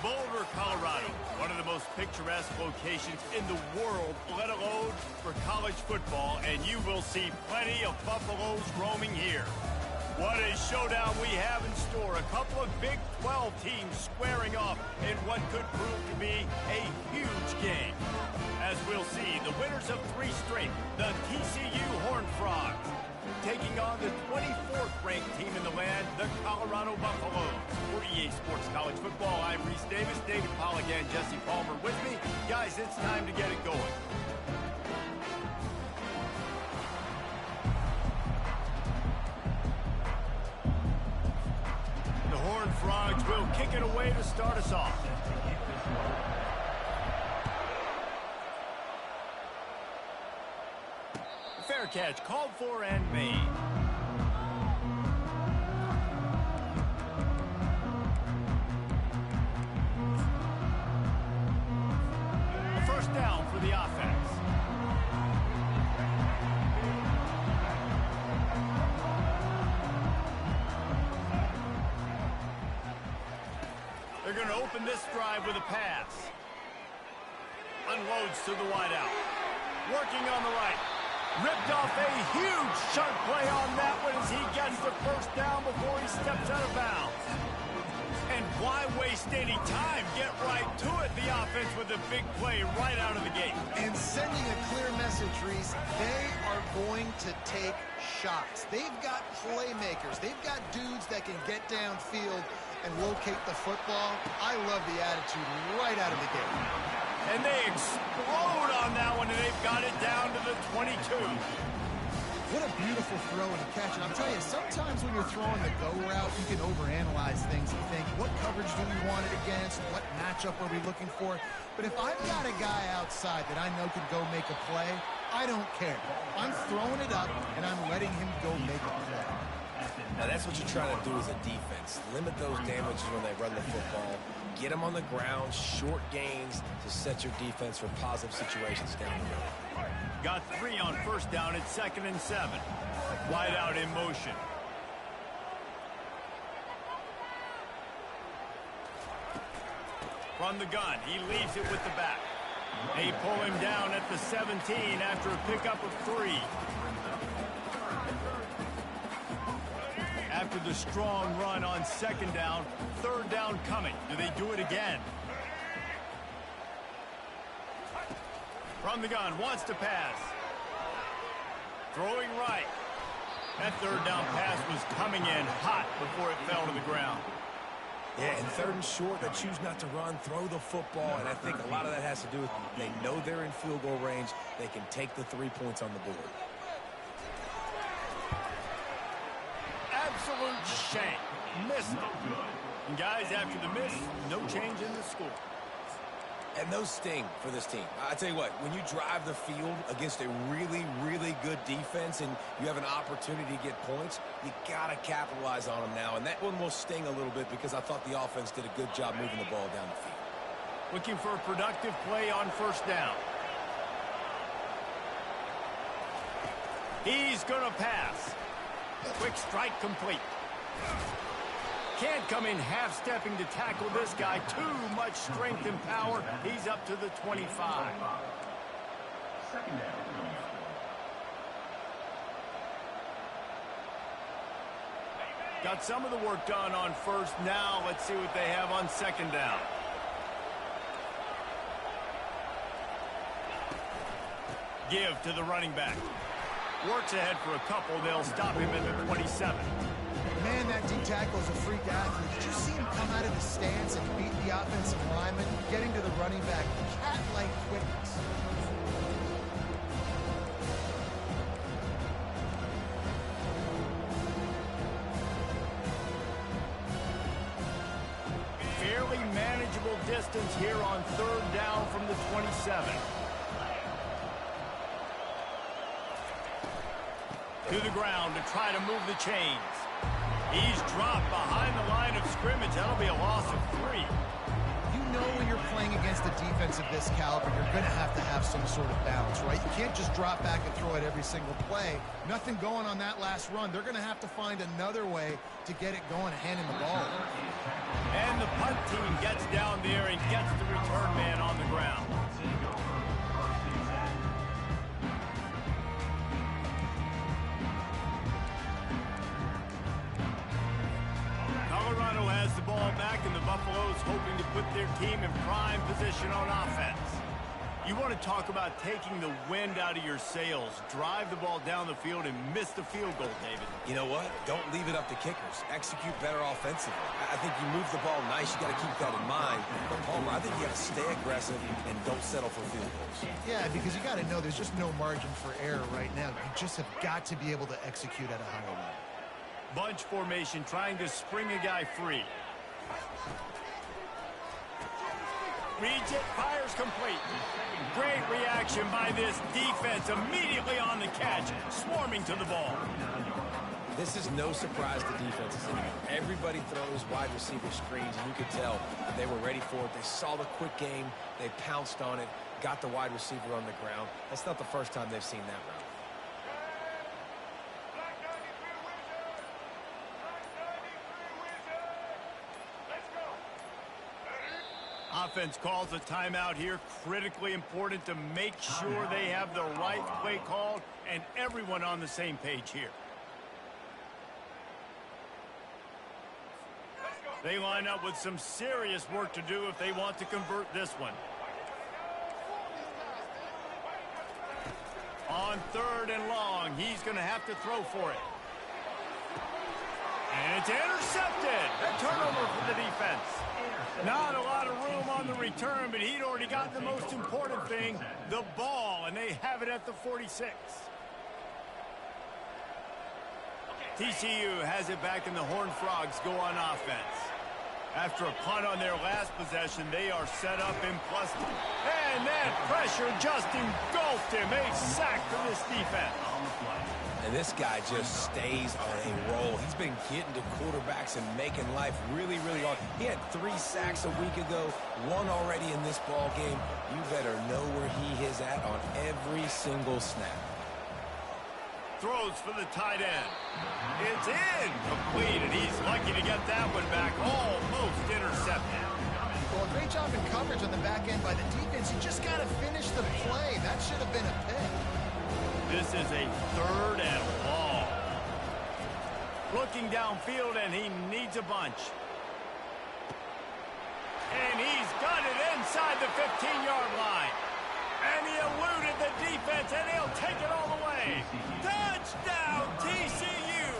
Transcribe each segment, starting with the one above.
Boulder, Colorado, one of the most picturesque locations in the world, let alone for college football, and you will see plenty of Buffaloes roaming here. What a showdown we have in store. A couple of Big 12 teams squaring off in what could prove to be a huge game. As we'll see, the winners of 3 straight, the TCU Horned Frogs, taking on the 24th ranked team in the land, the Colorado Buffaloes. For EA Sports College Football, I'm Reese Davis, David Pollack, and Jesse Palmer with me. Guys, it's time to get it going. The Horned Frogs will kick it away to start us off. Fair catch called for and made. A first down for the offense. They're going to open this drive with a pass. Unloads to the wideout. Working on the right. Ripped off a huge chunk play on that one as he gets the first down before he steps out of bounds. And why waste any time? Get right to it, the offense, with a big play right out of the gate. And sending a clear message, Reese, they are going to take shots. They've got playmakers. They've got dudes that can get downfield and locate the football. I love the attitude right out of the gate. And they explode on that one, and they've got it down to the 22. What a beautiful throw and catch. And I'll tell you, sometimes when you're throwing the go route, you can overanalyze things and think, what coverage do we want it against? What matchup are we looking for? But if I've got a guy outside that I know can go make a play, I don't care. I'm throwing it up, and I'm letting him go make a play. Now, that's what you're trying to do as a defense. Limit those damages when they run the football. Get them on the ground, short gains to set your defense for positive situations down the road. Got 3 on first down at 2nd and 7. Wide out in motion. From the gun, he leaves it with the back. They pull him down at the 17 after a pickup of 3. After the strong run on 2nd down, 3rd down coming. Do they do it again? From the gun, wants to pass. Throwing right. That 3rd down pass was coming in hot before it fell to the ground. Yeah, and 3rd and short, they choose not to run, throw the football, and I think a lot of that has to do with they know they're in field goal range. They can take the 3 points on the board. Absolute shank. Missed it. And guys, after the miss, no change in the score. And those sting for this team. I tell you what, when you drive the field against a really, really good defense and you have an opportunity to get points, you got to capitalize on them now. And that one will sting a little bit because I thought the offense did a good job moving the ball down the field. Looking for a productive play on first down. He's going to pass. Quick strike complete. Can't come in half-stepping to tackle this guy. Too much strength and power. He's up to the 25. Got some of the work done on first. Now let's see what they have on 2nd down. Give to the running back. Works ahead for a couple. They'll stop him at the 27. Man, that D tackle is a freak athlete. Did you see him come out of the stance and beat the offensive lineman, getting to the running back? Cat-like quickness. Fairly manageable distance here on 3rd down from the 27. To the ground to try to move the chains. He's dropped behind the line of scrimmage. That'll be a loss of 3. You know when you're playing against a defense of this caliber, you're going to have some sort of balance, right? You can't just drop back and throw it every single play. Nothing going on that last run. They're going to have to find another way to get it going and hand him the ball. And the punt team gets down there put their team in prime position on offense. You want to talk about taking the wind out of your sails. Drive the ball down the field and miss the field goal, David. You know what? Don't leave it up to kickers. Execute better offensively. I think you move the ball nice. You got to keep that in mind. But Palmer, I think you got to stay aggressive and don't settle for field goals. Yeah, because you got to know there's just no margin for error right now. You just have got to be able to execute at a higher level. Bunch formation, trying to spring a guy free. Reads it, fires complete. Great reaction by this defense, immediately on the catch, swarming to the ball. This is no surprise to defenses anymore. Everybody throws wide receiver screens, and you could tell they were ready for it. They saw the quick game, they pounced on it, got the wide receiver on the ground. That's not the first time they've seen that route. Offense calls a timeout here. Critically important to make sure they have the right play called and everyone on the same page here. They line up with some serious work to do if they want to convert this one. On 3rd and long, he's going to have to throw for it. And it's intercepted. A turnover for the defense. Not a lot of room on the return, but he'd already got the most important thing, the ball, and they have it at the 46. TCU has it back, and the Horned Frogs go on offense. After a punt on their last possession, they are set up in +2. And that pressure just engulfed him. A sack for this defense. And this guy just stays on a roll. He's been getting to quarterbacks and making life really, really hard. He had 3 sacks a week ago, 1 already in this ball game. You better know where he is at on every single snap. Throws for the tight end. It's incomplete, and he's lucky to get that one back. Almost intercepted. Well, great job in coverage on the back end by the defense. You just got to finish the play. That should have been a pick. This is a 3rd and long. Looking downfield, and he needs a bunch. And he's got it inside the 15-yard line. And he eluded the defense, and he'll take it all the way. Touchdown, TCU!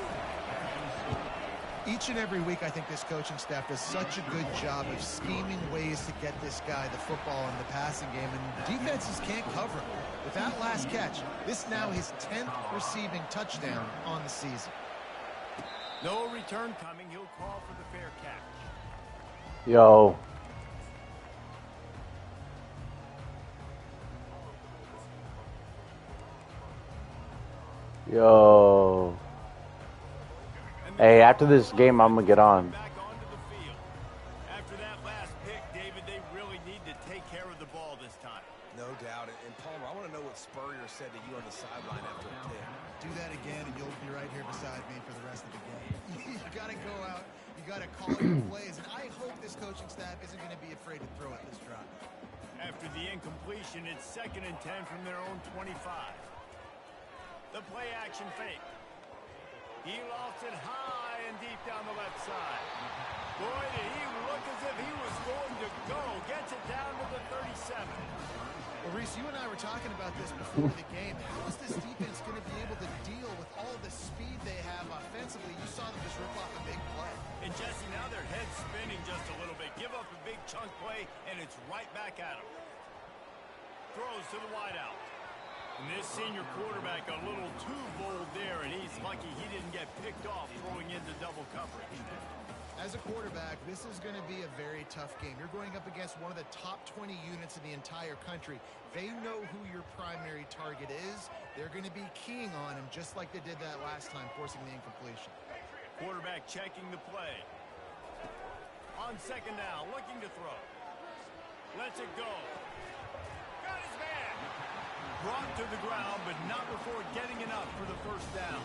Each and every week, I think this coaching staff does such a good job of scheming ways to get this guy the football in the passing game, and defenses can't cover him. With that last catch, this now his 10th receiving touchdown on the season. No return coming. He'll call for the fair catch. Yo. Yo. Hey, after this game, I'm going to get on. Back onto the field. After that last pick, David, they really need to take care of the ball this time. No doubt. And Palmer, I want to know what Spurrier said to you on the sideline after the pick. Do that again, and you'll be right here beside me for the rest of the game. You got to go out. You got to call your plays. And I hope this coaching staff isn't going to be afraid to throw at this drive. After the incompletion, it's 2nd and 10 from their own 25. The play action fake. He lost it high and deep down the left side. Boy, did he look as if he was going to go. Gets it down to the 37. Well, Reese, you and I were talking about this before the game. How is this defense going to be able to deal with all the speed they have offensively? You saw them just rip off a big play. And Jesse, now their head's spinning just a little bit. Give up a big chunk play, and it's right back at him. Throws to the wideout. And this senior quarterback a little too bold there, and he's lucky he didn't get picked off throwing into double coverage. As a quarterback, this is going to be a very tough game. You're going up against one of the top 20 units in the entire country. They know who your primary target is. They're going to be keying on him just like they did that last time, forcing the incompletion. Quarterback checking the play. On 2nd down, looking to throw. Lets it go. Got his man. Brought to the ground, but not before getting enough for the 1st down.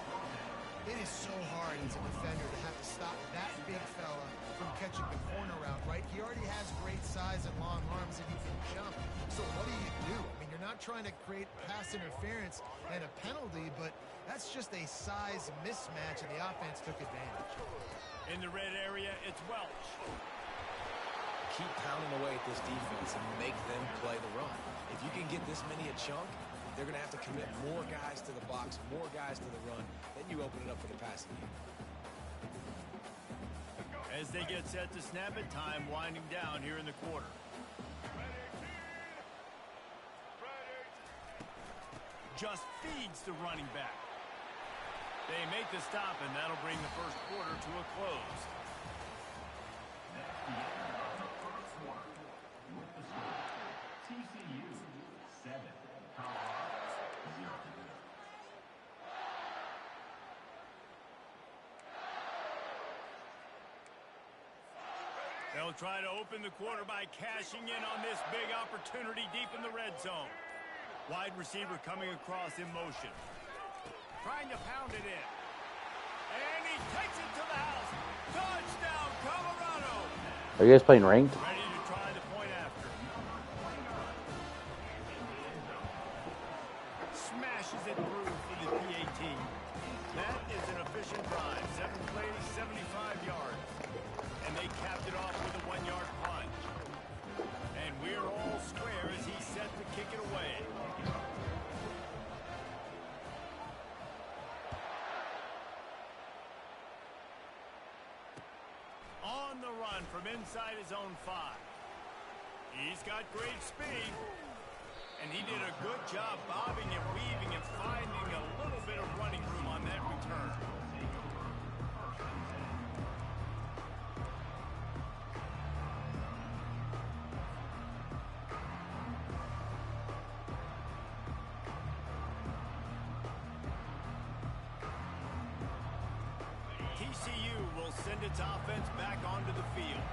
It is so hard as a defender to have to stop that big fella from catching the corner route, right? He already has great size and long arms, and he can jump. So what do? I mean, you're not trying to create pass interference and a penalty, but that's just a size mismatch, and the offense took advantage. In the red area, it's Welch. keep pounding away at this defense and make them play the run. If you can get this many a chunk, they're going to have to commit more guys to the box, more guys to the run. Then you open it up for the passing game. As they get set to snap it, time winding down here in the quarter. Just feeds the running back. They make the stop, and that'll bring the first quarter to a close. TCU 7, Colorado 0. They'll try to open the quarter by cashing in on this big opportunity deep in the red zone. Wide receiver coming across in motion. Trying to pound it in. And he takes it to the house. Touchdown, Colorado. Are you guys playing ranked? Ready to try the point after. Smashes it through for the PAT. That is an efficient drive. 7 plays, 75 yards. And they capped it off with a 1-yard punch. And we're all square as he's set to kick it away. On the run from inside his own 5. He's got great speed. And he did a good job bobbing and weaving and finding a little bit of running room on that return. TCU will send its offense back onto the field.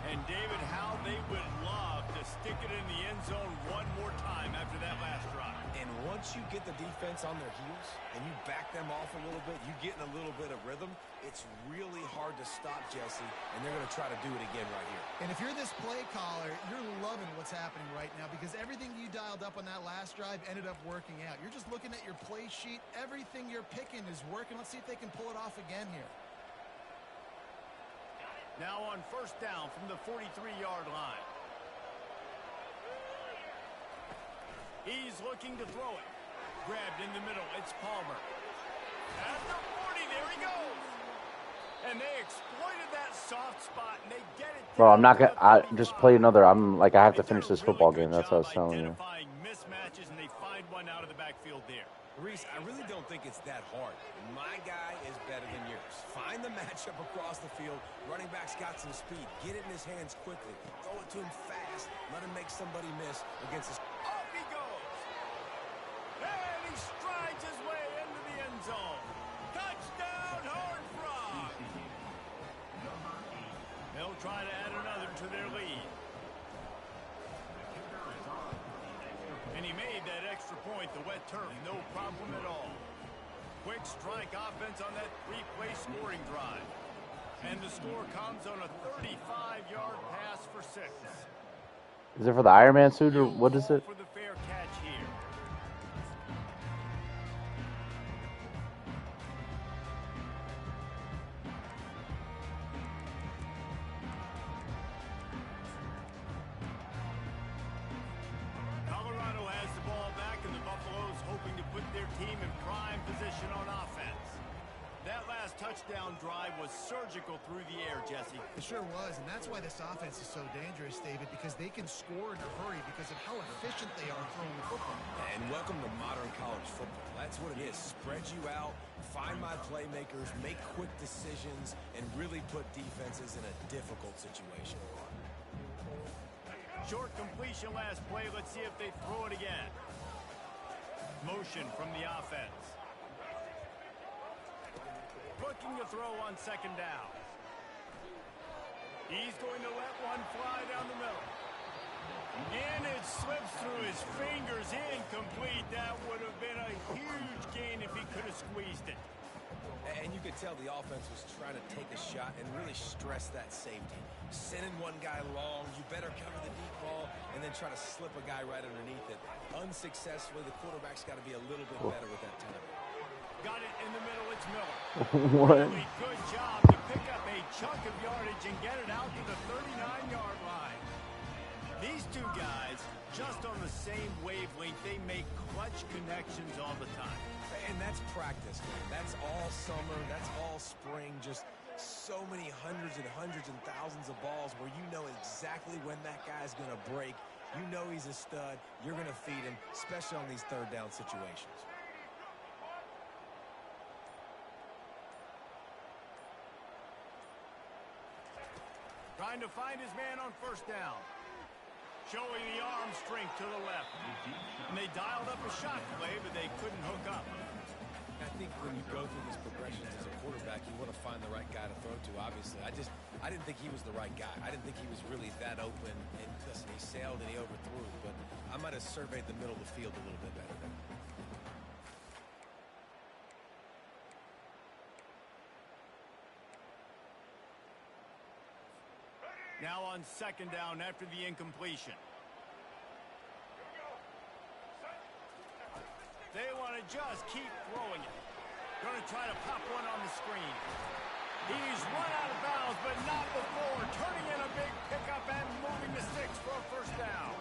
And David, how they would love to stick it in the end zone one more time after that last drive. And once you get the defense on their heels and you back them off a little bit, you get in a little bit of rhythm, it's really hard to stop, Jesse, and they're going to try to do it again right here. And if you're this play caller, you're loving what's happening right now because everything you dialed up on that last drive ended up working out. You're just looking at your play sheet. Everything you're picking is working. Let's see if they can pull it off again here. Now on first down from the 43-yard line. He's looking to throw it. Grabbed in the middle. It's Palmer. At the 40, there he goes. And they exploited that soft spot, and they get it. Bro, I'm not gonna. I just play another. I have to finish this football game. That's what I was telling you. Mismatches, and they find one out of the backfield there. Reese, I really don't think it's that hard. My guy is better than yours. Find the matchup across the field. Running back's got some speed. Get it in his hands quickly. Throw it to him fast. Let him make somebody miss against his... Off he goes. And he strides his way into the end zone. Touchdown, Horned Frog. They'll try to add another to their lead. And he made that extra point, the wet turf, no problem at all. Quick strike offense on that 3-play scoring drive. And the score comes on a 35-yard pass for 6. Is it for the Iron Man suit or what is it? For the fair catch here. Colorado has the ball back, and the Buffaloes hoping to put their team in prime position on offense. That last touchdown drive was surgical through the air, Jesse. It sure was, and that's why this offense is so dangerous, David, because they can score in a hurry because of how efficient they are throwing the football. And welcome to modern college football. That's what it is. Spread you out, find my playmakers, make quick decisions, and really put defenses in a difficult situation. Short completion last play. Let's see if they throw it again. Motion from the offense. Looking to throw on second down. He's going to let one fly down the middle. And it slips through his fingers, incomplete. That would have been a huge gain if he could have squeezed it. And you could tell the offense was trying to take a shot and really stress that safety. Sending one guy long, you better cover the deep ball, and then try to slip a guy right underneath it. Unsuccessfully, the quarterback's got to be a little bit better with that time. Got it in the middle, it's Miller. What? Really good job to pick up a chunk of yardage and get it out to the 39-yard line. two guys, just on the same wavelength, they make clutch connections all the time. And that's practice, man. That's all summer. That's all spring. Just so many hundreds and thousands of balls where you know exactly when that guy's going to break. You know he's a stud. You're going to feed him, especially on these third down situations. Trying to find his man on first down. Showing the arm strength to the left. And they dialed up a shot play, but they couldn't hook up. I think when you go through these progressions as a quarterback, you want to find the right guy to throw to, obviously. I didn't think he was the right guy. I didn't think he was really that open. And listen, he sailed and he overthrew, but I might have surveyed the middle of the field a little bit better there. Now on second down after the incompletion. They want to just keep throwing it. Going to try to pop one on the screen. He's run out of bounds, but not before. Turning in a big pickup and moving the sticks for a first down.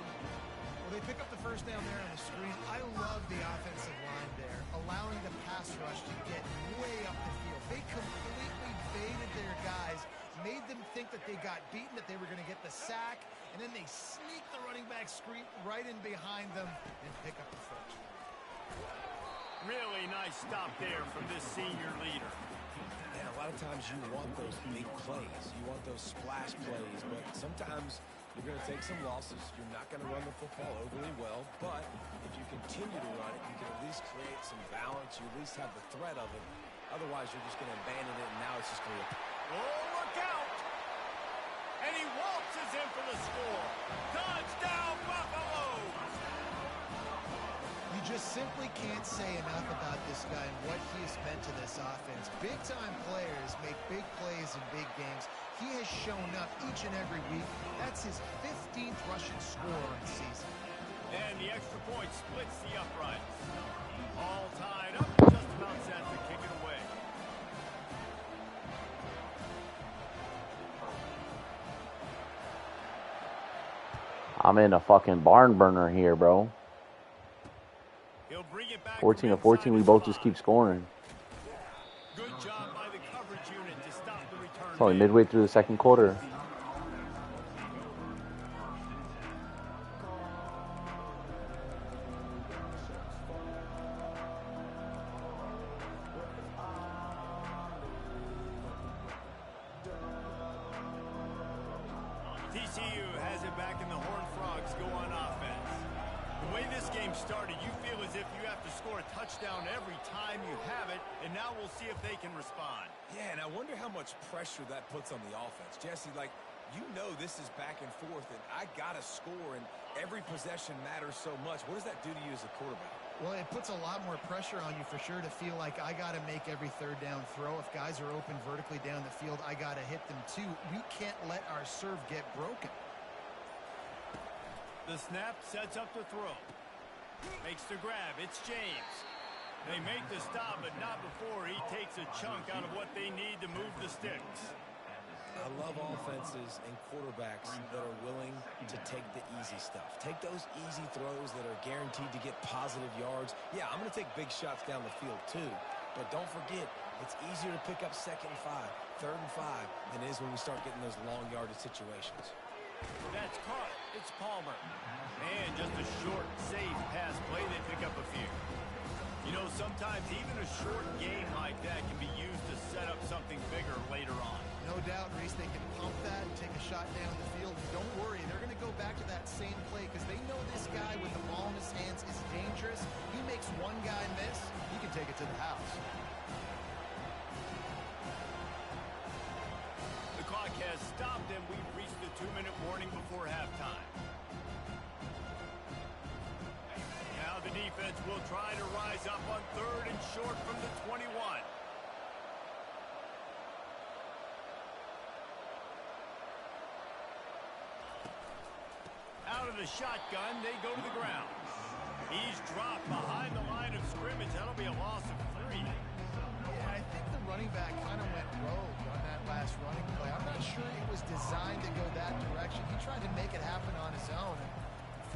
Well, they pick up the first down there on the screen. I love the offensive line there, allowing the pass rush to get way up the field. They completely baited their guys, made them think that they got beaten, that they were going to get the sack, and then they sneak the running back screen right in behind them and pick up the first. Really nice stop there from this senior leader. And a lot of times you want those big plays. You want those splash plays, but sometimes you're going to take some losses. You're not going to run the football overly well, but if you continue to run it, you can at least create some balance. You at least have the threat of it. Otherwise, you're just going to abandon it, and now it's just going to... Oh, look out! And he waltzes in for the score. Touchdown, Buffalo! You just simply can't say enough about this guy and what he has meant to this offense. Big-time players make big plays in big games. He has shown up each and every week. That's his 15th rushing score on the season. And the extra point splits the uprights. All tied up, just about set to kick it away. I'm in a fucking barn burner here, bro. He'll bring it back 14-14, we both just keep scoring. Good job by the coverage unit to stop the return. It's only midway through the second quarter. TCU has it back and the Horned Frogs go on offense. The way this game started, you feel as if you have to score a touchdown every time you have it, and now we'll see if they can respond. Yeah, and I wonder how much pressure that puts on the offense. Jesse, like, you know this is back and forth, and I got to score, and every possession matters so much. What does that do to you as a quarterback? Well, it puts a lot more pressure on you for sure to feel like I got to make every third down throw. If guys are open vertically down the field, I got to hit them too. We can't let our serve get broken. The snap sets up the throw. Makes the grab. It's James. They make the stop, but not before he takes a chunk out of what they need to move the sticks. I love offenses and quarterbacks that are willing to take the easy stuff. Take those easy throws that are guaranteed to get positive yards. Yeah, I'm going to take big shots down the field too, but don't forget, it's easier to pick up 2nd and 5, 3rd and 5 than it is when we start getting those long yardage situations. That's caught. It's Palmer. And just a short, safe pass play. They pick up a few. You know, sometimes even a short game like that can be used to set up something bigger later on. No doubt, Reese, they can pump that and take a shot down the field. Don't worry, they're going to go back to that same play because they know this guy with the ball in his hands is dangerous. He makes one guy miss, he can take it to the house. The clock has stopped and we've reached the 2-minute warning before halftime. Now the defense will try to rise up on 3rd and short from the 21. Out of the shotgun, they go to the ground. He's dropped behind the line of scrimmage. That'll be a loss of 3. Yeah, I think the running back kind of went rogue on that last running play. I'm not sure it was designed to go that direction. He tried to make it happen on his own.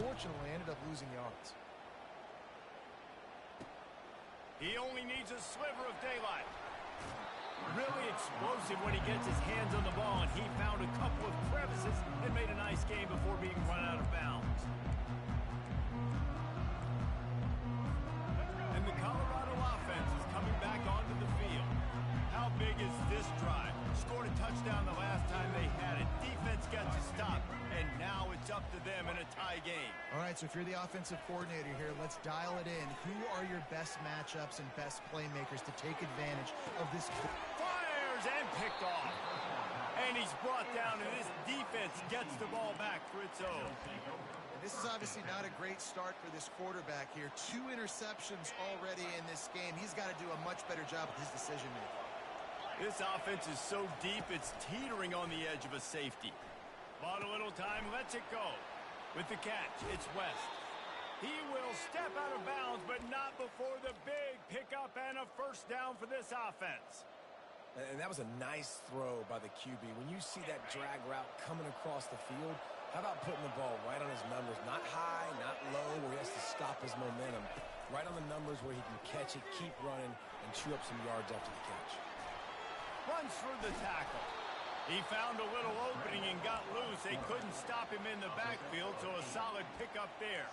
unfortunately ended up losing yards. He only needs a sliver of daylight. Really explosive when he gets his hands on the ball, and he found a couple of crevices and made a nice game before being run out of bounds. And the Colorado offense is coming back onto the field. How big is this drive? Scored a touchdown the last time they had it. Defense got to stop, and now it's up to them in a tie game. All right, so if you're the offensive coordinator here, let's dial it in. Who are your best matchups and best playmakers to take advantage of this? Fires and picked off. And he's brought down, and this defense gets the ball back for its own. This is obviously not a great start for this quarterback here. 2 interceptions already in this game. He's got to do a much better job with his decision-making. This offense is so deep, it's teetering on the edge of a safety. Bought a little time, lets it go. With the catch, it's West. He will step out of bounds, but not before the big pickup and a first down for this offense. And that was a nice throw by the QB. When you see that drag route coming across the field, how about putting the ball right on his numbers? Not high, not low, where he has to stop his momentum. Right on the numbers where he can catch it, keep running, and chew up some yards after the catch. Runs for the tackle. He found a little opening and got loose. They couldn't stop him in the backfield, so a solid pickup there.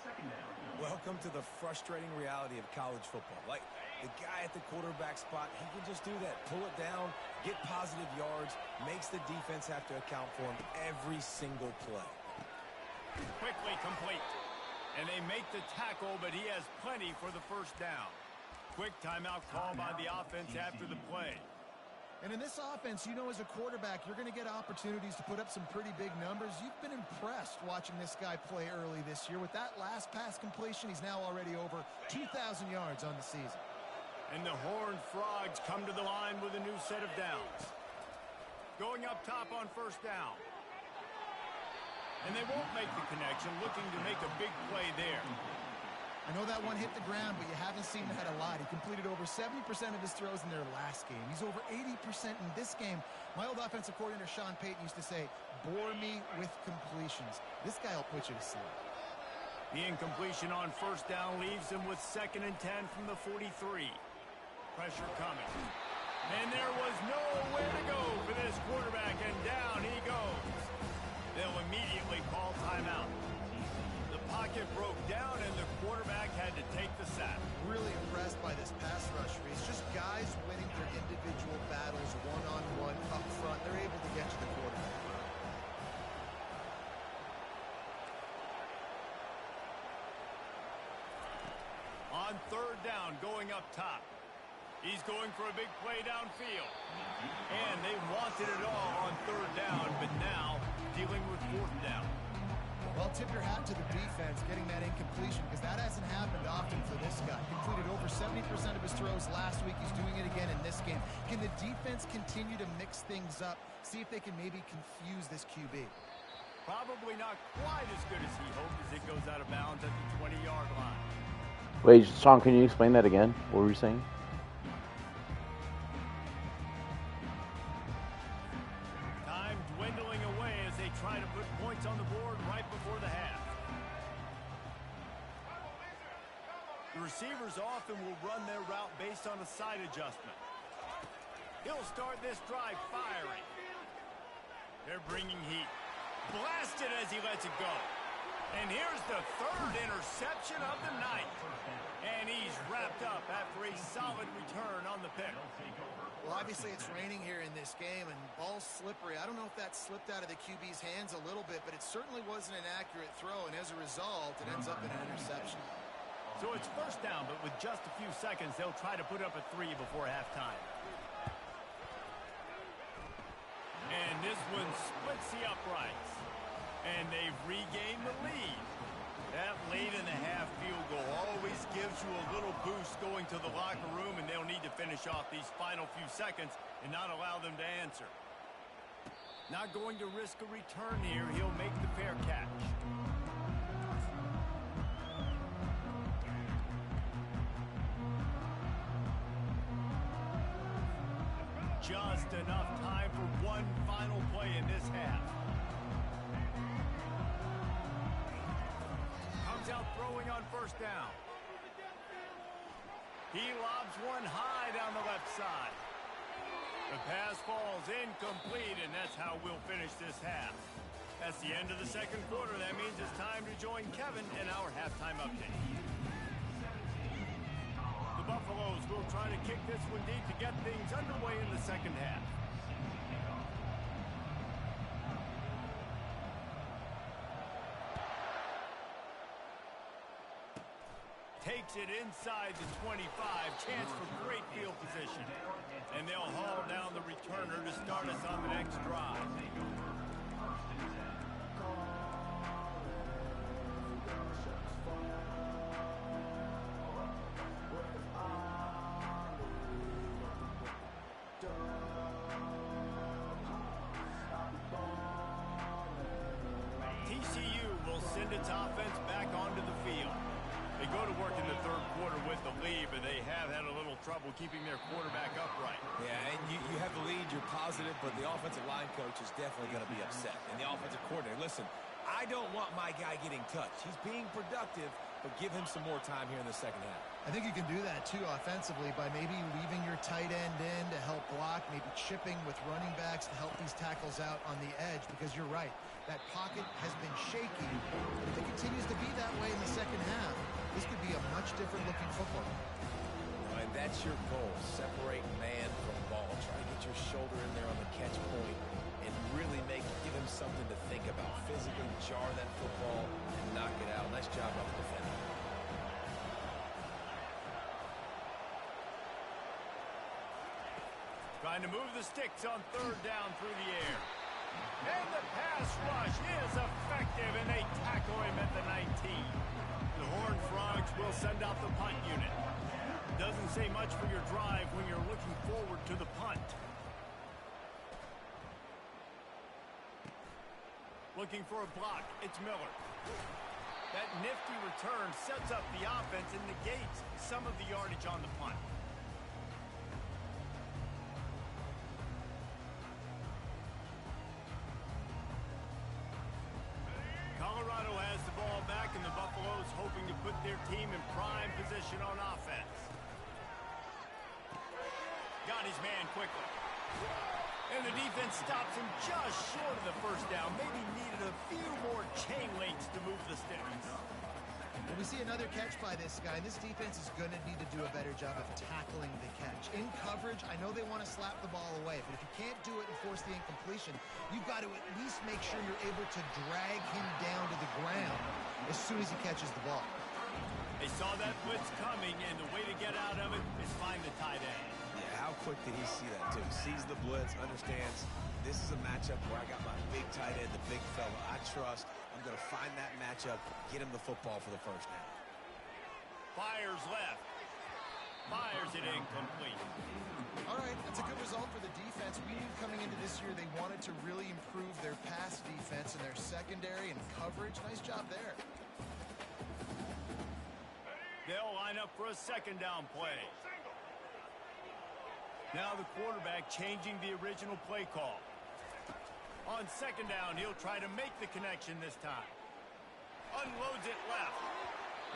Welcome to the frustrating reality of college football. Like, the guy at the quarterback spot, he can just do that. Pull it down, get positive yards, makes the defense have to account for him every single play. Quickly complete. And they make the tackle, but he has plenty for the first down. Quick timeout call by the offense after the play. And in this offense, you know, as a quarterback, you're going to get opportunities to put up some pretty big numbers. You've been impressed watching this guy play early this year. With that last pass completion, he's now already over 2,000 yards on the season. And the Horned Frogs come to the line with a new set of downs. Going up top on first down. And they won't make the connection, looking to make a big play there. I know that one hit the ground, but you haven't seen that a lot. He completed over 70% of his throws in their last game. He's over 80% in this game. My old offensive coordinator, Sean Payton, used to say, bore me with completions. This guy will put you to sleep. The incompletion on first down leaves him with 2nd and 10 from the 43. Pressure coming. And there was nowhere to go for this quarterback, and down he goes. They'll immediately call timeout. The pocket broke down, and the quarterback had to take the sack. Really impressed by this pass rush. It's just guys winning their individual battles one-on-one up front. They're able to get to the quarterback. On 3rd down, going up top. He's going for a big play downfield. And they wanted it all on 3rd down, but now dealing with 4th down. Well, tip your hat to the defense getting that incompletion, because that hasn't happened often for this guy. Completed over 70% of his throws last week. He's doing it again in this game. Can the defense continue to mix things up, see if they can maybe confuse this QB? Probably not quite as good as he hoped as it goes out of bounds at the 20-yard line. Wait, Sean, can you explain that again? What were you saying? Time dwindling away as they try to put points on the board right before the half. The receivers often will run their route based on a side adjustment. He'll start this drive firing. They're bringing heat. Blasted as he lets it go. And here's the 3rd interception of the night. And he's wrapped up after a solid return on the pick. Well, obviously it's raining here in this game, and ball's slippery. I don't know if that slipped out of the QB's hands a little bit, but it certainly wasn't an accurate throw, and as a result, it ends up in an interception. So it's 1st down, but with just a few seconds, they'll try to put up a 3 before halftime. And this one splits the uprights. And they've regained the lead. That late in the half field goal always gives you a little boost going to the locker room, and they'll need to finish off these final few seconds and not allow them to answer. Not going to risk a return here. He'll make the fair catch. Just enough time for one final play in this half. on first down. He lobs one high down the left side. The pass falls incomplete, and that's how we'll finish this half. That's the end of the second quarter. That means it's time to join Kevin in our halftime update. The Buffaloes will try to kick this one deep to get things underway in the second half. Takes it inside the 25. Chance for great field position. And they'll haul down the returner to start us on the next drive. TCU will send its offense back onto the field. They go to work in the third quarter with the lead, but they have had a little trouble keeping their quarterback upright. Yeah, and you have the lead, you're positive, but the offensive line coach is definitely going to be upset. And the offensive coordinator, listen, I don't want my guy getting touched. He's being productive, but give him some more time here in the second half. I think you can do that, too, offensively, by maybe leaving your tight end in to help block, maybe chipping with running backs to help these tackles out on the edge, because you're right. That pocket has been shaky, but if it continues to be that way in the second half, this could be a much different-looking football. And that's your goal, separate man from ball. Try to get your shoulder in there on the catch point and really give him something to think about. Physically jar that football and knock it out. Nice job by the defender. Trying to move the sticks on third down through the air. And the pass rush is effective, and they tackle him at the 19. The Horned Frogs will send out the punt unit. Doesn't say much for your drive when you're looking forward to the punt. Looking for a block, it's Miller. That nifty return sets up the offense and negates some of the yardage on the punt. Colorado has the ball back, and the Buffaloes hoping to put their team in prime position on offense. Got his man quickly. And the defense stops him just short of the first down. Maybe needed a few more chain links to move the sticks. Well, we see another catch by this guy. This defense is going to need to do a better job of tackling the catch. In coverage, I know they want to slap the ball away, but if you can't do it and force the incompletion, you've got to at least make sure you're able to drag him down to the ground as soon as he catches the ball. They saw that blitz coming, and the way to get out of it is find the tight end. Yeah, how quick did he see that, too? Sees the blitz, understands this is a matchup where I got my big tight end, the big fella I trust. I'm going to find that matchup, get him the football for the first down. Fires left. Fires it incomplete. All right, that's a good result for the defense. We knew coming into this year they wanted to really improve their pass defense and their secondary and coverage. Nice job there. They'll line up for a second down play. Now the quarterback changing the original play call. On second down, he'll try to make the connection this time. Unloads it left.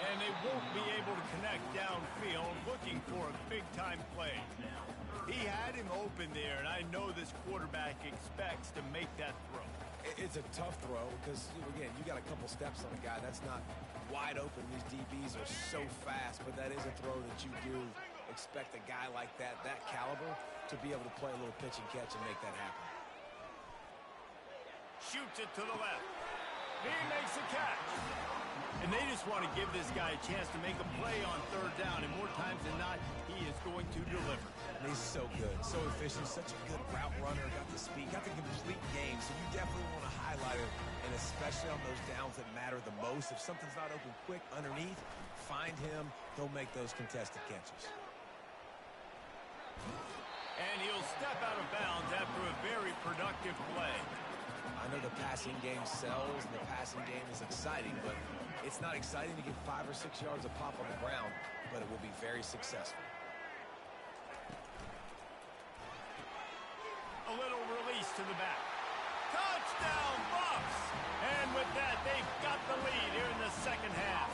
And they won't be able to connect downfield, looking for a big-time play. He had him open there, and I know this quarterback expects to make that throw. It's a tough throw because, again, you got a couple steps on a guy. That's not wide open. These DBs are so fast, but that is a throw that you do expect a guy like that caliber, to be able to play a little pitch and catch and make that happen. Shoots it to the left. He makes a catch. And they just want to give this guy a chance to make a play on third down, and more times than not, he is going to deliver. And he's so good, so efficient, such a good route runner, got the speed, got the complete game, so you definitely want to highlight him, and especially on those downs that matter the most. If something's not open quick underneath, find him, he'll make those contested catches. And he'll step out of bounds after a very productive play. I know the passing game sells and the passing game is exciting, but it's not exciting to get 5 or 6 yards of pop on the ground, but it will be very successful. A little release to the back. Touchdown, Buffs! And with that, they've got the lead here in the second half.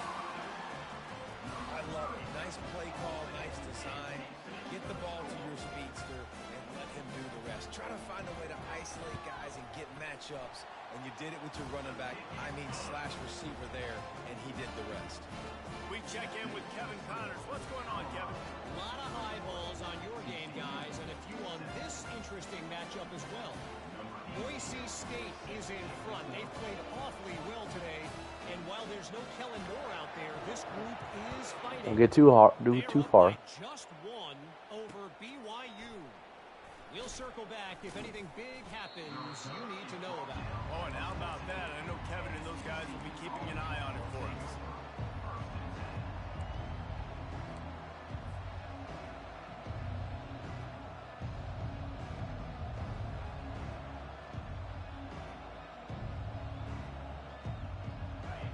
matchups, and you did it with your running back, I mean slash receiver there, and he did the rest. We check in with Kevin Connors. What's going on, Kevin? A lot of high balls on your game, guys, and a few on this interesting matchup as well. Boise State is in front. They've played awfully well today, and while there's no Kellen Moore out there, this group is fighting. Don't get too far. Just one over BYU. We'll circle back if anything big happens you need to know about. Oh, and how about that? I know Kevin and those guys will be keeping an eye on it for us.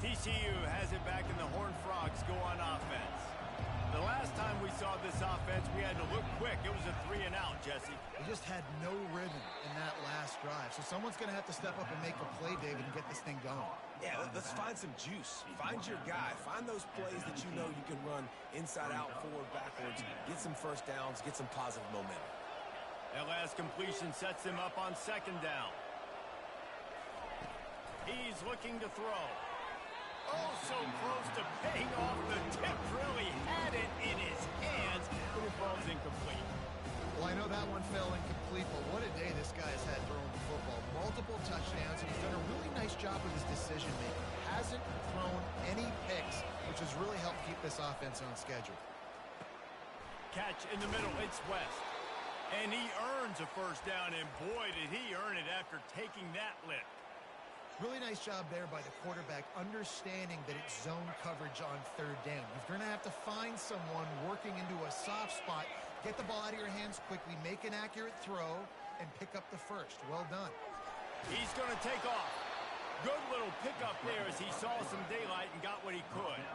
TCU has it back and the Horned Frogs go on offense. The last time we saw this offense, we had to look quick. It was a 3-and-out, Jesse. They just had no rhythm in that last drive. So someone's going to have to step up and make a play, David, and get this thing going. Yeah, let's find some juice. Find your guy. Find those plays that you know you can run inside out, forward, backwards. Get some first downs. Get some positive momentum. That last completion sets him up on second down. He's looking to throw. Oh, so close to paying off. The tip really had it in his hands, but it falls incomplete. Well, I know that one fell incomplete, but what a day this guy has had throwing the football. Multiple touchdowns, and he's done a really nice job with his decision-making. Hasn't thrown any picks, which has really helped keep this offense on schedule. Catch in the middle. It's West. And he earns a first down, and boy, did he earn it after taking that lift. Really nice job there by the quarterback, understanding that it's zone coverage on third down. You're going to have to find someone working into a soft spot, get the ball out of your hands quickly, make an accurate throw, and pick up the first. Well done. He's going to take off. Good little pickup there as he saw some daylight and got what he could.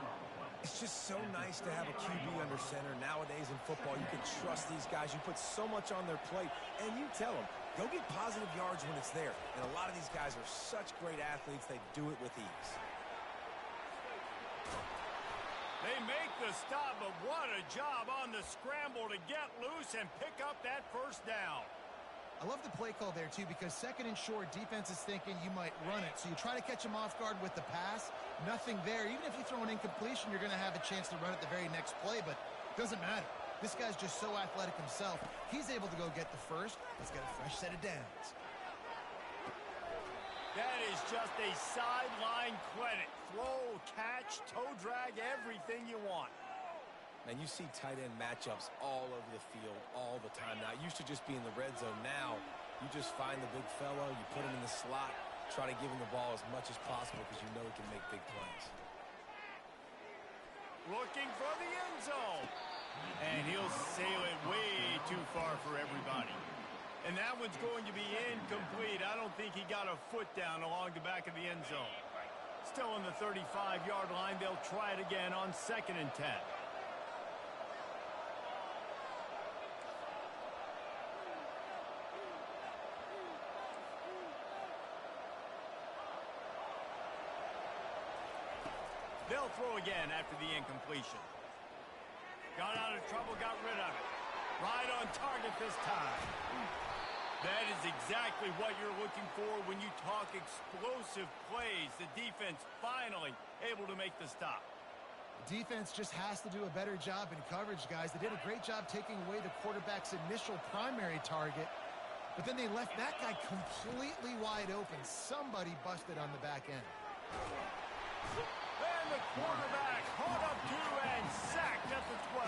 It's just so nice to have a QB under center. Nowadays in football, you can trust these guys. You put so much on their plate, and you tell them, go get positive yards when it's there. And a lot of these guys are such great athletes, they do it with ease. They make the stop, but what a job on the scramble to get loose and pick up that first down. I love the play call there, too, because second and short, defense is thinking you might run it. So you try to catch them off guard with the pass. Nothing there. Even if you throw an incompletion, you're going to have a chance to run it the very next play, but it doesn't matter. This guy's just so athletic himself. He's able to go get the first. Let's get a fresh set of downs. That is just a sideline clinic. Throw, catch, toe drag, everything you want. And you see tight end matchups all over the field all the time now. It used to just be in the red zone. Now you just find the big fellow, you put him in the slot, try to give him the ball as much as possible because you know he can make big plays. Looking for the end zone. And he'll sail it way too far for everybody. And that one's going to be incomplete. I don't think he got a foot down along the back of the end zone. Still on the 35-yard line. They'll try it again on 2nd and 10. They'll throw again after the incompletion. Got out of trouble, got rid of it. Right on target this time. That is exactly what you're looking for when you talk explosive plays. The defense finally able to make the stop. Defense just has to do a better job in coverage, guys. They did a great job taking away the quarterback's initial primary target, but then they left that guy completely wide open. Somebody busted on the back end. And the quarterback caught up to and sacked at the 12.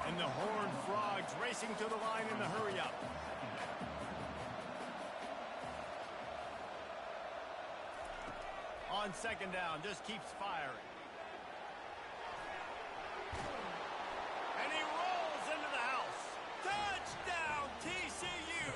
And the Horned Frogs racing to the line in the hurry-up. On 2nd down, just keeps firing. And he rolls into the house. Touchdown, TCU!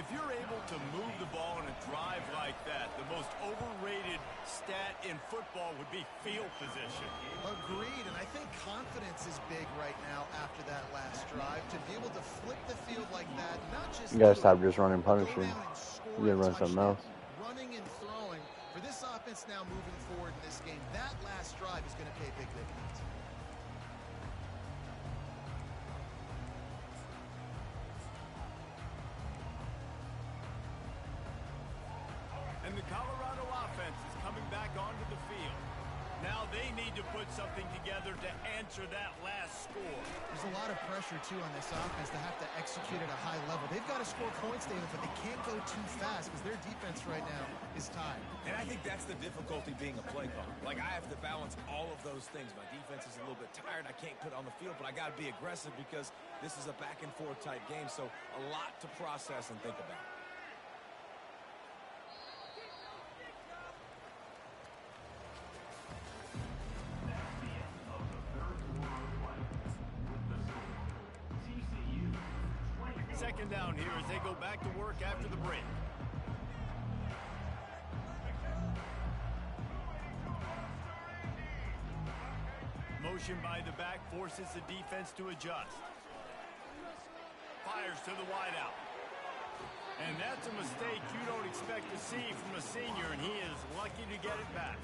If you're able to move the ball in a drive like that, the most overrated stat in football would be field position. Agreed, and I think confidence is big right now after that last drive. To be able to flip the field like that, not just... You gotta stop just running punishing. You gotta run something else. Running and throwing. For this offense now moving forward in this game, that last drive is going to pay big dividends. they need to put something together to answer that last score. There's a lot of pressure, too, on this offense to have to execute at a high level. They've got to score points, David, but they can't go too fast because their defense right now is tied. And I think that's the difficulty being a play caller. Like, I have to balance all of those things. My defense is a little bit tired. I can't put it on the field, but I got to be aggressive because this is a back-and-forth type game, so a lot to process and think about. Second down here as they go back to work after the break. Motion by the back forces the defense to adjust. Fires to the wideout. And that's a mistake you don't expect to see from a senior, and he is lucky to get it back.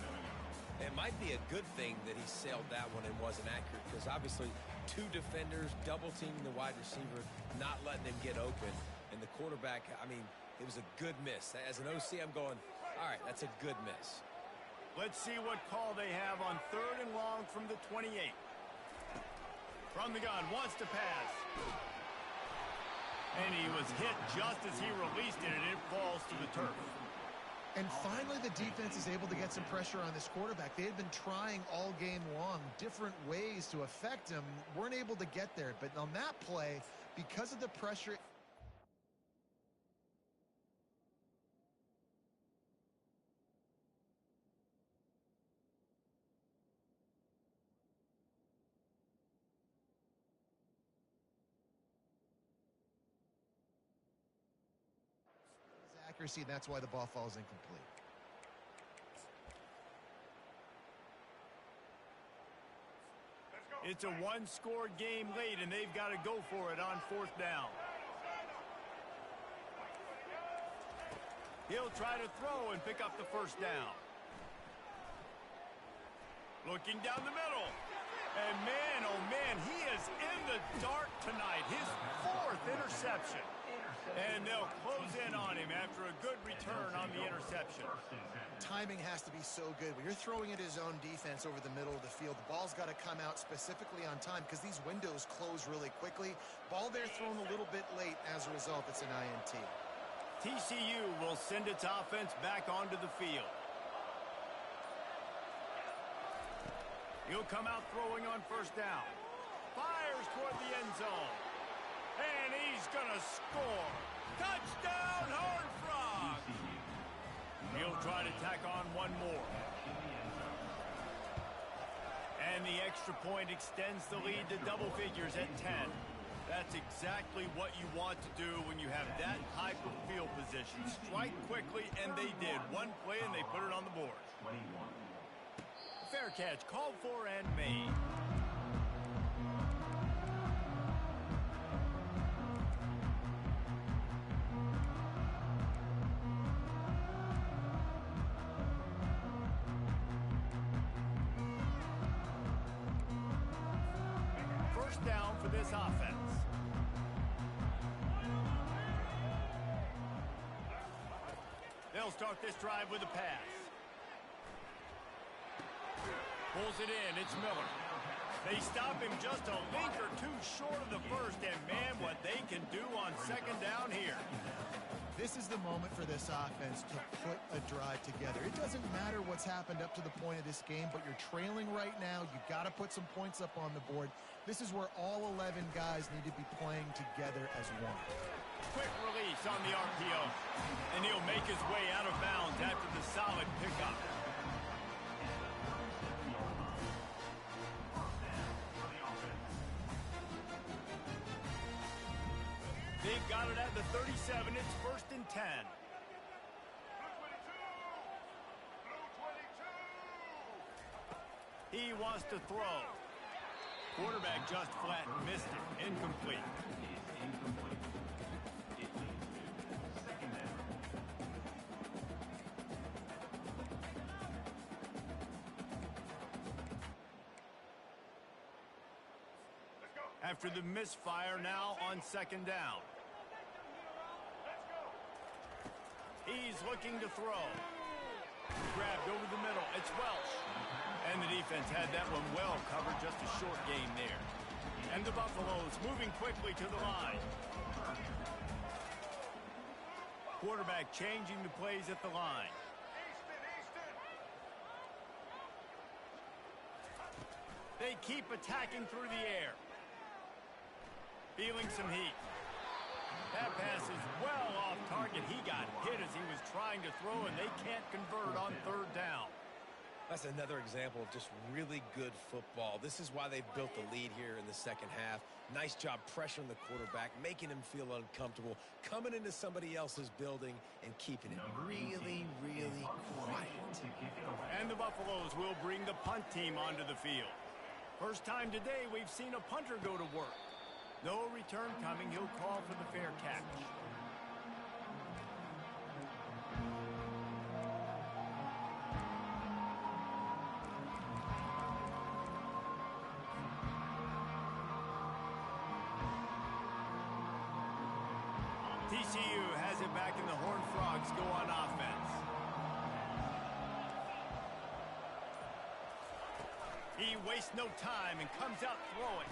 It might be a good thing that he sailed that one and wasn't accurate because obviously two defenders double-teaming the wide receiver, not letting him get open. And the quarterback, I mean, it was a good miss. As an OC, I'm going, all right, that's a good miss. Let's see what call they have on 3rd and long from the 28. From the gun, wants to pass. And he was hit just as he released it, and it falls to the turf. And finally, the defense is able to get some pressure on this quarterback. They had been trying all game long different ways to affect him, weren't able to get there. But on that play, because of the pressure... accuracy, and that's why the ball falls incomplete. It's a one-score game late, and they've got to go for it on 4th down. He'll try to throw and pick up the first down. Looking down the middle. And man, oh man, he is in the dark tonight. His 4th interception. And they'll close in on him after a good return on the interception. Timing has to be so good. When you're throwing at his own defense over the middle of the field, the ball's got to come out specifically on time because these windows close really quickly. Ball there thrown a little bit late. As a result, it's an INT. TCU will send its offense back onto the field. He'll come out throwing on 1st down. Fires toward the end zone. And he's going to score. Touchdown, Horned Frogs! He'll try to tack on one more. And the extra point extends the lead to double figures at 10. That's exactly what you want to do when you have that type of field position. Strike quickly, and they did. One play, and they put it on the board. Fair catch, called for and made. First down for this offense. They'll start this drive with a pass. Pulls it in. It's Miller. They stop him just a link or two short of the first, and man, what they can do on 2nd down here. This is the moment for this offense to put a drive together. It doesn't matter what's happened up to the point of this game, but you're trailing right now. You've got to put some points up on the board. This is where all 11 guys need to be playing together as one. Quick release on the RPO, and he'll make his way out of bounds after the solid pickup. They've got it at the 37. It's 1st and 10. He wants to throw. Quarterback just flat missed it. Incomplete. After the misfire, now on 2nd down. He's looking to throw. Grabbed over the middle. It's Welch. And And the defense had that one well covered, just a short game there. And the Buffaloes moving quickly to the line. Quarterback changing the plays at the line. They keep attacking through the air. Feeling some heat. That pass is well off target. He got hit as he was trying to throw, and they can't convert on third down. That's another example of just really good football. This is why they've built the lead here in the second half. Nice job pressuring the quarterback, making him feel uncomfortable, coming into somebody else's building and keeping it really, really quiet. And the Buffaloes will bring the punt team onto the field. First time today we've seen a punter go to work. No return coming. He'll call for the fair catch. TCU has it back, and the Horned Frogs go on offense. He wastes no time and comes out throwing.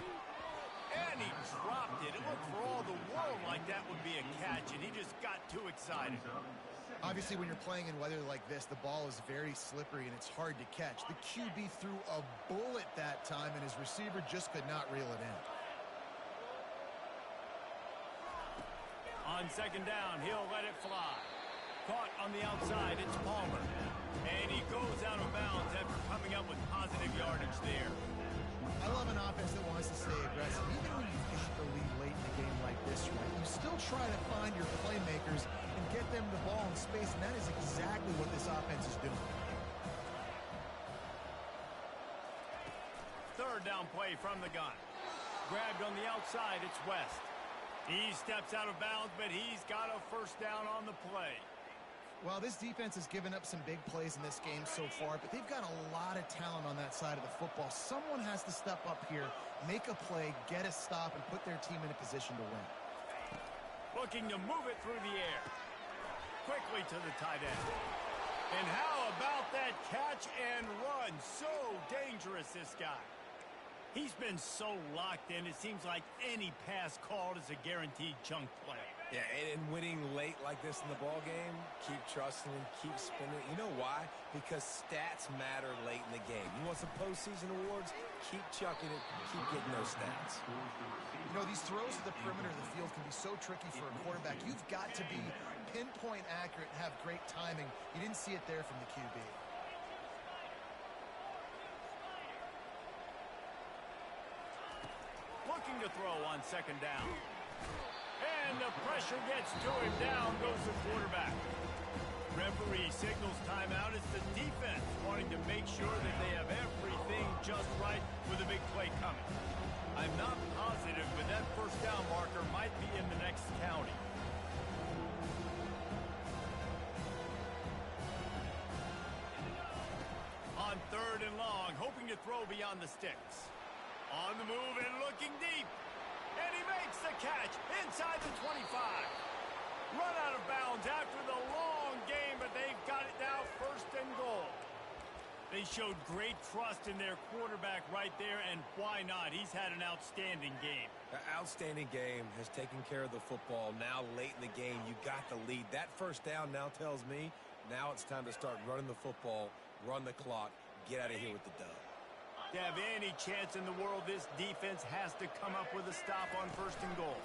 And he dropped it. It looked for all the world like that would be a catch, and he just got too excited. Obviously, when you're playing in weather like this, the ball is very slippery and it's hard to catch. The QB threw a bullet that time, and his receiver just could not reel it in. On second down, he'll let it fly. Caught on the outside, it's Palmer. And he goes out of bounds after coming up with positive yardage there. I love an offense that wants to stay aggressive. Even when you've got the lead late in the game like this, right, you still try to find your playmakers and get them the ball in space, and that is exactly what this offense is doing. Third down play from the gun. Grabbed on the outside, it's West. He steps out of bounds, but he's got a first down on the play. Well, this defense has given up some big plays in this game so far, but they've got a lot of talent on that side of the football. Someone has to step up here, make a play, get a stop, and put their team in a position to win. Looking to move it through the air. Quickly to the tight end. And how about that catch and run? So dangerous, this guy. He's been so locked in, it seems like any pass called is a guaranteed chunk play. Yeah, and winning late like this in the ball game, keep trusting him, keep spinning. You know why? Because stats matter late in the game. You want some postseason awards? Keep chucking it, keep getting those stats. You know, these throws to the perimeter of the field can be so tricky for a quarterback. You've got to be pinpoint accurate and have great timing. You didn't see it there from the QB. Looking to throw on second down. And the pressure gets to him. Down goes the quarterback. Referee signals timeout. It's the defense wanting to make sure that they have everything just right with a big play coming. I'm not positive, but that first down marker might be in the next county. On third and long, hoping to throw beyond the sticks. On the move and looking deep. And he makes the catch inside the 25. Run out of bounds after the long game, but they've got it now first and goal. They showed great trust in their quarterback right there, and why not? He's had an outstanding game. An outstanding game, has taken care of the football. Now late in the game, you got the lead. That first down now tells me now it's time to start running the football, run the clock, get out of here with the dub. To have any chance in the world, this defense has to come up with a stop on first and goal.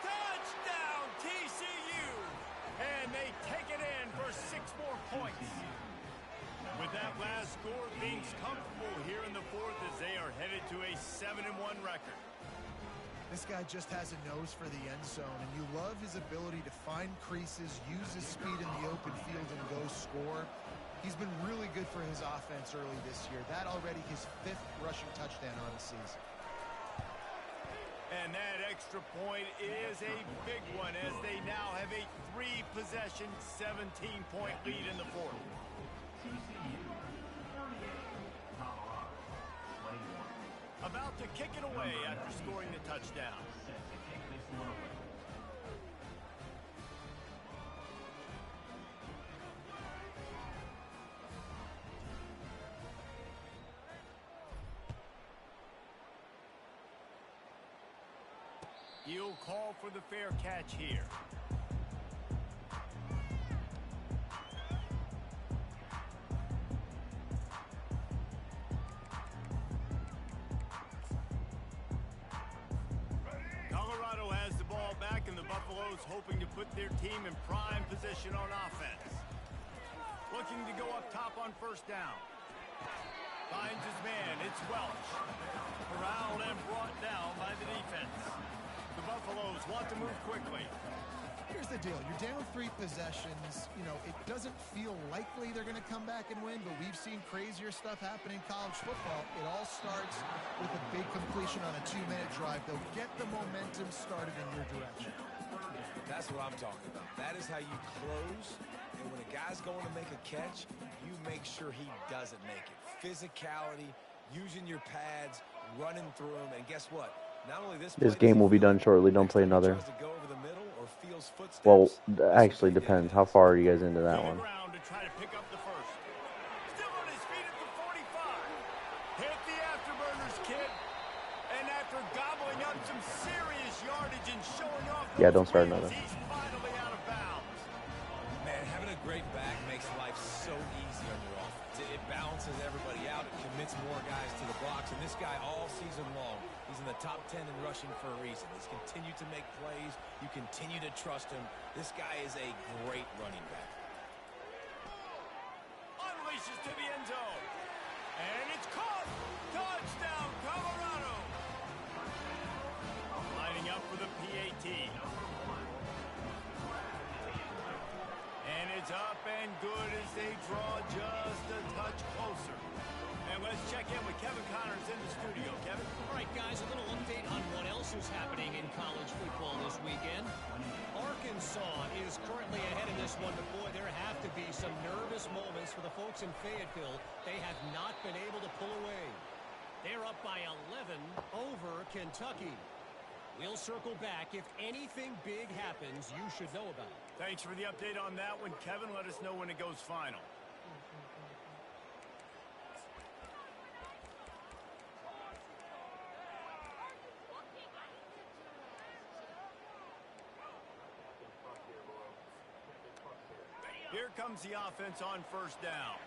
Touchdown, TCU! And they take it in for 6 more points. With that last score, things comfortable here in the fourth as they are headed to a 7-1 record. This guy just has a nose for the end zone, and you love his ability to find creases, use his speed in the open field, and go score. He's been really good for his offense early this year. That already his 5th rushing touchdown on the season. And that extra point is a big one as they now have a 3-possession, 17-point lead in the fourth. About to kick it away after scoring the touchdown. He'll call for the fair catch here. Colorado has the ball back, and the Buffaloes hoping to put their team in prime position on offense. Looking to go up top on first down. Finds his man. It's Welch. Corralled and brought down by the defense. The Buffaloes want to move quickly. Here's the deal. You're down 3 possessions. You know, it doesn't feel likely they're going to come back and win, but we've seen crazier stuff happen in college football. It all starts with a big completion on a 2-minute drive. They'll get the momentum started in your direction. That's what I'm talking about. That is how you close. And when a guy's going to make a catch, you make sure he doesn't make it. Physicality, using your pads, running through him, and guess what? Not only this game will be done shortly. Don't play another. Well, actually depends. How far are you guys into that one? To try to pick up the first. Still on his feet at the 45. Hit the afterburners, kid. And after gobbling up some serious yardage and showing off, Yeah, don't start another. He's finally out of bounds. Man, having a great back makes life so easy on your offense. It balances everybody out. It commits more guys to the box. And this guy all season long, he's in the top 10 in rushing for a reason. He's continued to make plays. You continue to trust him. This guy is a great running back. Unleashes to the end zone. And it's caught. Touchdown, Colorado. Lining up for the PAT. And it's up and good as they draw just a touch closer. And let's check in with Kevin Connors in the studio. Kevin? All right, guys, a little update on what else is happening in college football this weekend. Arkansas is currently ahead in this one, but boy, there have to be some nervous moments for the folks in Fayetteville. They have not been able to pull away. They're up by 11 over Kentucky. We'll circle back. If anything big happens, you should know about it. Thanks for the update on that one, Kevin. Let us know when it goes final. Here comes the offense on first down.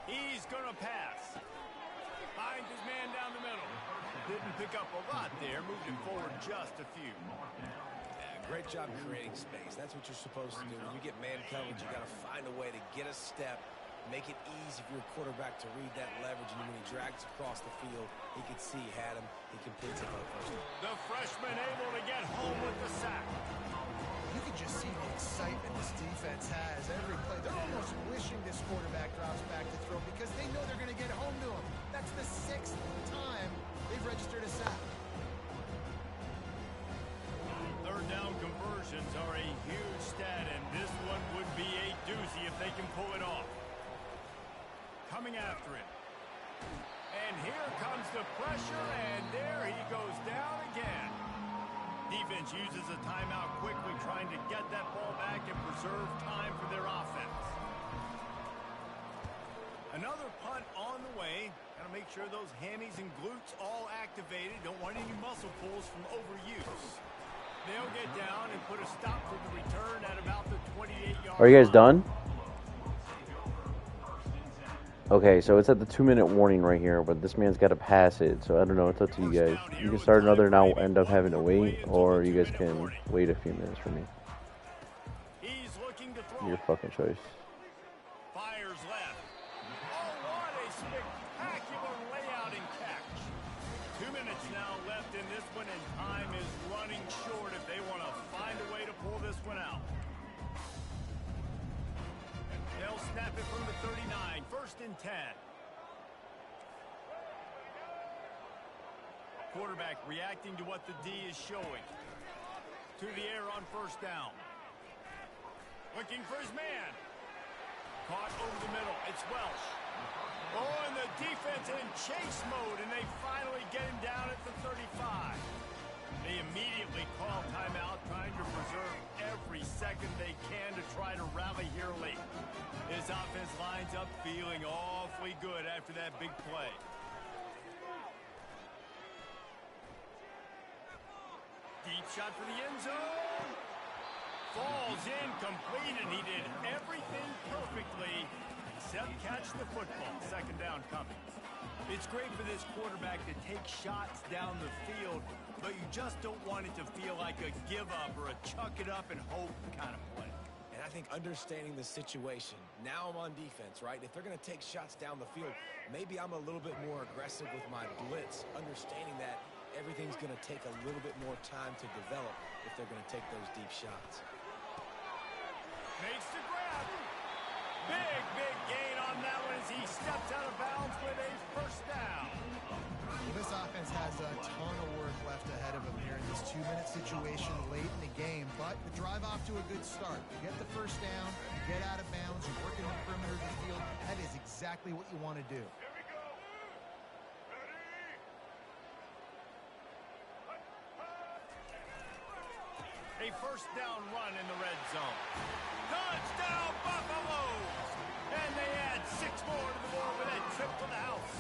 He's going to pass. Finds his man down the middle. Didn't pick up a lot there. Moved him forward just a few. Great job creating space. That's what you're supposed to do. When you get man coverage, you got to find a way to get a step, make it easy for your quarterback to read that leverage, and when he drags across the field, he could see he had him. He completes it for the first down. The freshman able to get home with the sack. You can just see the excitement this defense has every play. They're almost wishing this quarterback drops back to throw because they know they're going to get home to him. That's the 6th time they've registered a sack. Third down conversions are a huge stat, and this one would be a doozy if they can pull it off. Coming after it. And here comes the pressure, and there he goes down again. Defense uses a timeout quickly, trying to get that ball back and preserve time for their offense. Another punt on the way. Got to make sure those hammies and glutes all activated. Don't want any muscle pulls from overuse. They'll get down and put a stop to the return at about the 28-yard line. Are you guys done? Okay, so it's at the 2-minute warning right here, but this man's got to pass it, so I don't know. It's up to you guys. You can start another and I'll end up having to wait, or you guys can wait a few minutes for me. He's looking to throw. Your fucking choice. Fires left. Oh, what a spectacular layout and catch. 2 minutes now left in this one, and time is running short if they want to find a way to pull this one out. They'll snap it from the 39. First and 10. Quarterback reacting to what the D is showing. To the air on first down. Looking for his man. Caught over the middle. It's Welch. Oh, and the defense in chase mode, and they finally get him down at the 35. They immediately call timeout, trying to preserve every second they can to try to rally here late. This offense lines up feeling awfully good after that big play. Deep shot for the end zone. Falls incomplete, and he did everything perfectly except catch the football. Second down coming. It's great for this quarterback to take shots down the field, but you just don't want it to feel like a give-up or a chuck-it-up and hope kind of play. And I think understanding the situation, now I'm on defense, right? If they're going to take shots down the field, maybe I'm a little bit more aggressive with my blitz, understanding that everything's going to take a little bit more time to develop if they're going to take those deep shots. Makes the grab. Big gain on that one as he steps out of bounds with a first down. Well, this offense has a ton of work left ahead of them here in this 2-minute situation late in the game, but the drive off to a good start. You get the first down, you get out of bounds, you're working the perimeter of the field. That is exactly what you want to do. A first down run in the red zone. Touchdown, Buffaloes! And they add 6 more to the board with a trip to the house.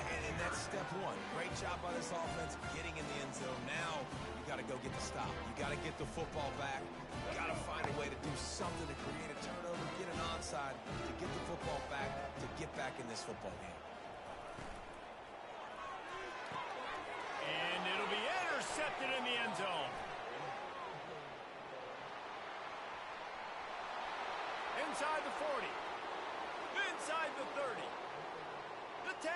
And that's step one. Great job by this offense getting in the end zone. Now you got to go get the stop. You got to get the football back. You got to find a way to do something to create a turnover, get an onside, to get the football back, to get back in this football game. And it'll be intercepted in the end zone. Inside the 40. Inside the 30. The 10.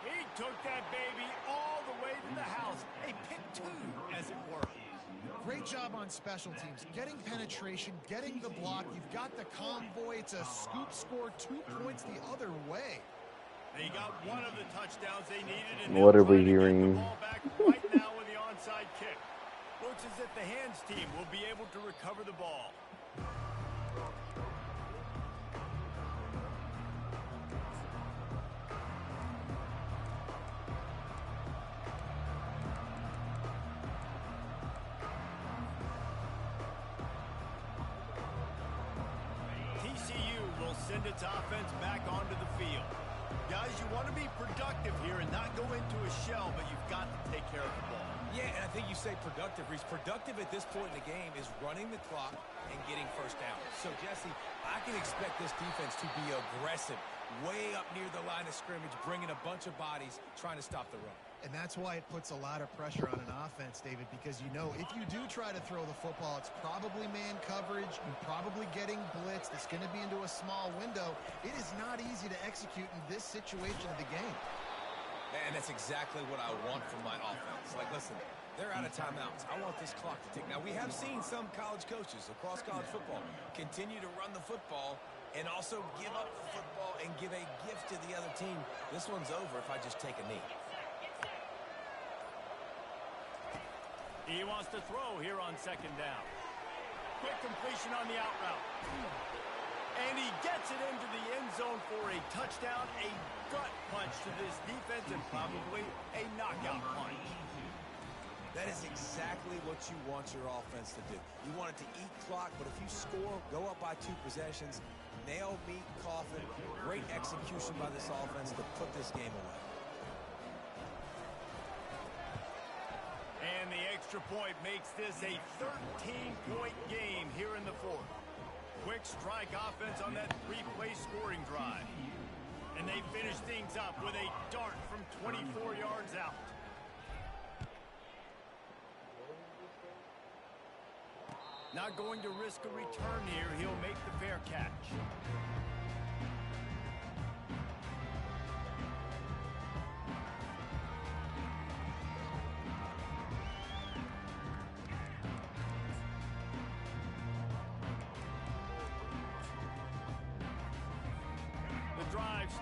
He took that baby all the way to the house. A pick 2, as it were. Great job on special teams. Getting penetration, getting the block. You've got the convoy. It's a scoop score, 2 points the other way. They got one of the touchdowns they needed. And What are we they'll try to get hearing? the ball back right now with the onside kick. Looks as if the hands team will be able to recover the ball. TCU will send its offense back onto the field. Guys, you want to be productive here and not go into a shell, but you've got to take care of the ball. Yeah, and I think you say productive, Reese. Productive at this point in the game is running the clock and getting first down. So, Jesse, I can expect this defense to be aggressive, way up near the line of scrimmage, bringing a bunch of bodies, trying to stop the run. And that's why it puts a lot of pressure on an offense, David, because you know if you do try to throw the football, it's probably man coverage. You're probably getting blitzed. It's going to be into a small window. It is not easy to execute in this situation of the game. And that's exactly what I want from my offense. Like, listen, they're out of timeouts. I want this clock to tick. Now, we have seen some college coaches across college football continue to run the football and also give up the football and give a gift to the other team. This one's over if I just take a knee. He wants to throw here on second down. Quick completion on the out route. And he gets it into the end zone for a touchdown, a gut punch to this defense, and probably a knockout punch. That is exactly what you want your offense to do. You want it to eat clock, but if you score, go up by 2 possessions, nail, meet, coffin, great execution by this offense to put this game away. And the extra point makes this a 13-point game here in the 4th. Quick strike offense on that 3-play scoring drive. And they finish things up with a dart from 24 yards out. Not going to risk a return here. He'll make the fair catch.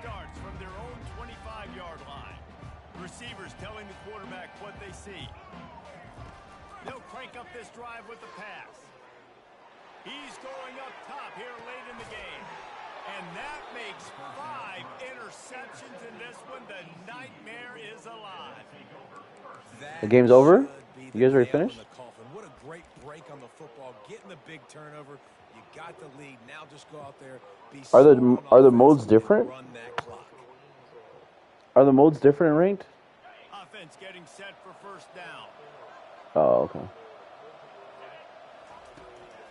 Starts from their own 25-yard line. Receivers telling the quarterback what they see. They'll crank up this drive with the pass. He's going up top here late in the game. And that makes 5 interceptions in this one. The nightmare is alive. The game's over? You guys already finished? What a great break on the football. Getting the big turnover. You got the lead. Now just go out there. Are the modes different? Run that clock. Are the modes different in ranked? defense getting set for first down. Oh, okay.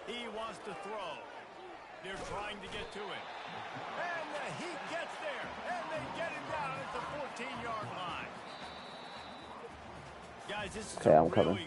He wants to throw. They're trying to get to it. And the Heat gets there. And they get him down at the 14-yard line. Guys, this is Okay, a I'm coming. really